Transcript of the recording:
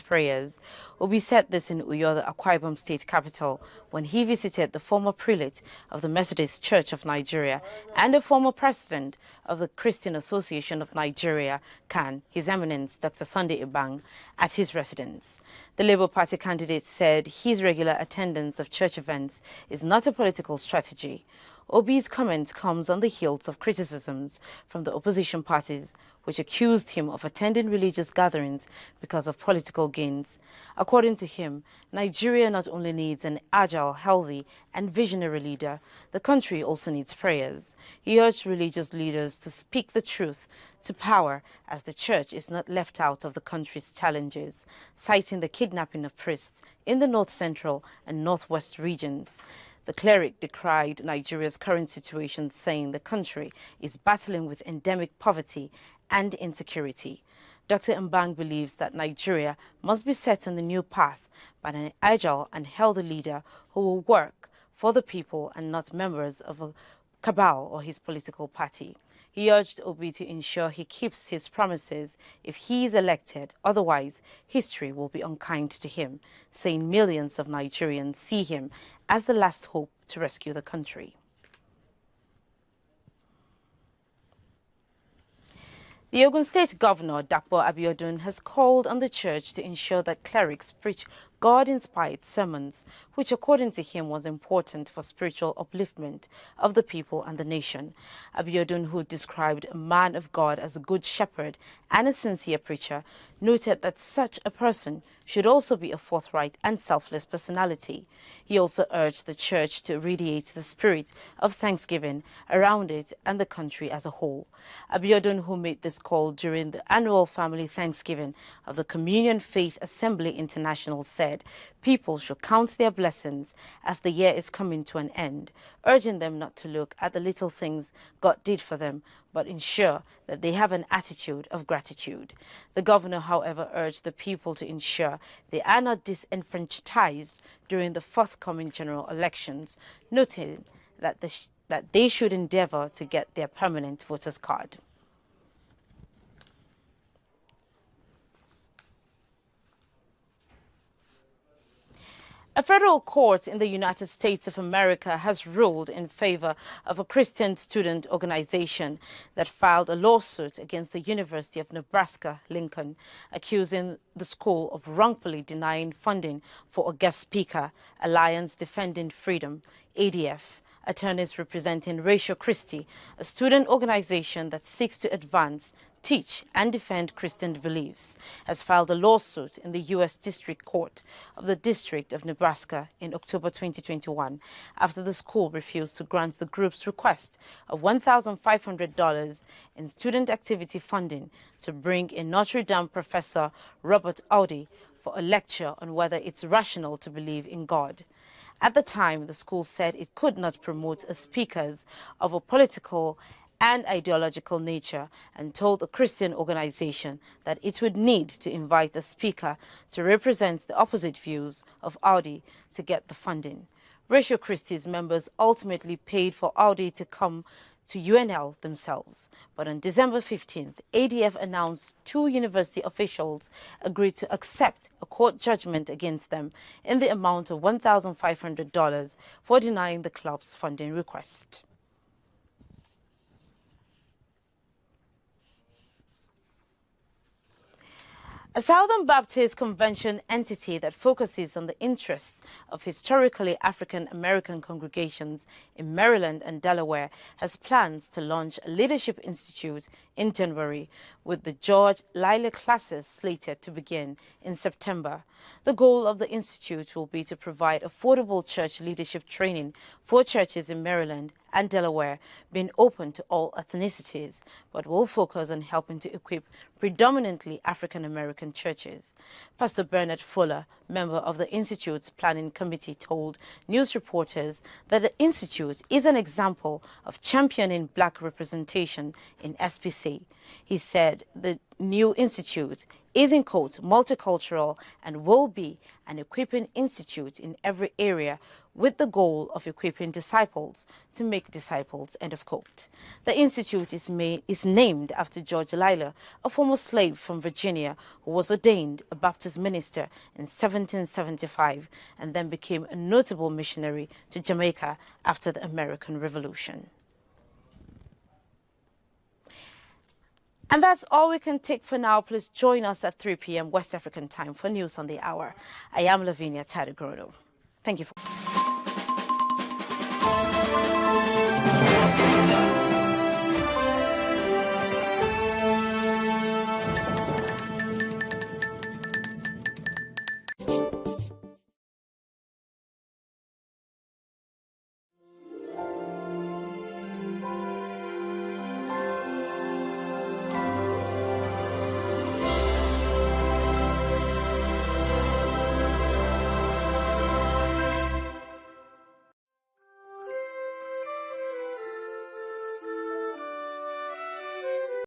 prayers. Obi said this in Uyo, the Akwa Ibom state capital, when he visited the former prelate of the Methodist Church of Nigeria and the former president of the Christian Association of Nigeria, CAN, His Eminence Dr. Sunday Ibang, at his residence. The Labour Party candidate said his regular attendance of church events is not a political strategy. Obi's comment comes on the heels of criticisms from the opposition parties, which accused him of attending religious gatherings because of political gains. According to him, Nigeria not only needs an agile, healthy, and visionary leader, the country also needs prayers. He urged religious leaders to speak the truth to power as the church is not left out of the country's challenges, citing the kidnapping of priests in the north central and northwest regions. The cleric decried Nigeria's current situation, saying the country is battling with endemic poverty and insecurity. Dr. Mbang believes that Nigeria must be set on the new path by an agile and healthy leader who will work for the people and not members of a cabal or his political party. He urged Obi to ensure he keeps his promises if he is elected, otherwise history will be unkind to him, saying millions of Nigerians see him as the last hope to rescue the country. The Ogun State Governor, Dapo Abiodun, has called on the church to ensure that clerics preach God-inspired sermons, which according to him was important for spiritual upliftment of the people and the nation. Abiodun, who described a man of God as a good shepherd and a sincere preacher, noted that such a person should also be a forthright and selfless personality. He also urged the church to radiate the spirit of thanksgiving around it and the country as a whole. Abiodun, who made this call during the annual family Thanksgiving of the Communion Faith Assembly International, said people should count their blessings as the year is coming to an end, urging them not to look at the little things God did for them, but ensure that they have an attitude of gratitude. The governor, however, urged the people to ensure they are not disenfranchised during the forthcoming general elections, noting that they should endeavor to get their permanent voters card. A federal court in the United States of America has ruled in favor of a Christian student organization that filed a lawsuit against the University of Nebraska-Lincoln, accusing the school of wrongfully denying funding for a guest speaker, Alliance Defending Freedom, ADF. Attorneys representing Ratio Christi, a student organization that seeks to advance, teach, and defend Christian beliefs, has filed a lawsuit in the U.S. District Court of the District of Nebraska in October 2021 after the school refused to grant the group's request of $1,500 in student activity funding to bring in Notre Dame professor Robert Audi for a lecture on whether it's rational to believe in God. At the time, the school said it could not promote speakers of a political and ideological nature and told a Christian organization that it would need to invite a speaker to represent the opposite views of Audi to get the funding. Ratio Christi's members ultimately paid for Audi to come to UNL themselves. But on December 15th, ADF announced two university officials agreed to accept a court judgment against them in the amount of $1,500 for denying the club's funding request. A Southern Baptist Convention entity that focuses on the interests of historically African American congregations in Maryland and Delaware has plans to launch a leadership institute in January, with the George Liley classes slated to begin in September. The goal of the institute will be to provide affordable church leadership training for churches in Maryland and Delaware, being open to all ethnicities, but will focus on helping to equip predominantly African American churches. Pastor Bernard Fuller, member of the Institute's planning committee, told news reporters that the Institute is an example of championing black representation in SPC. He said the new institute is, in quotes, multicultural and will be an equipping institute in every area with the goal of equipping disciples to make disciples, end of quote. The institute is named after George Lila, a former slave from Virginia who was ordained a Baptist minister in 1775 and then became a notable missionary to Jamaica after the American Revolution. And that's all we can take for now. Please join us at 3 p.m. West African time for news on the hour. I am Lavinia Tadegrono. Thank you for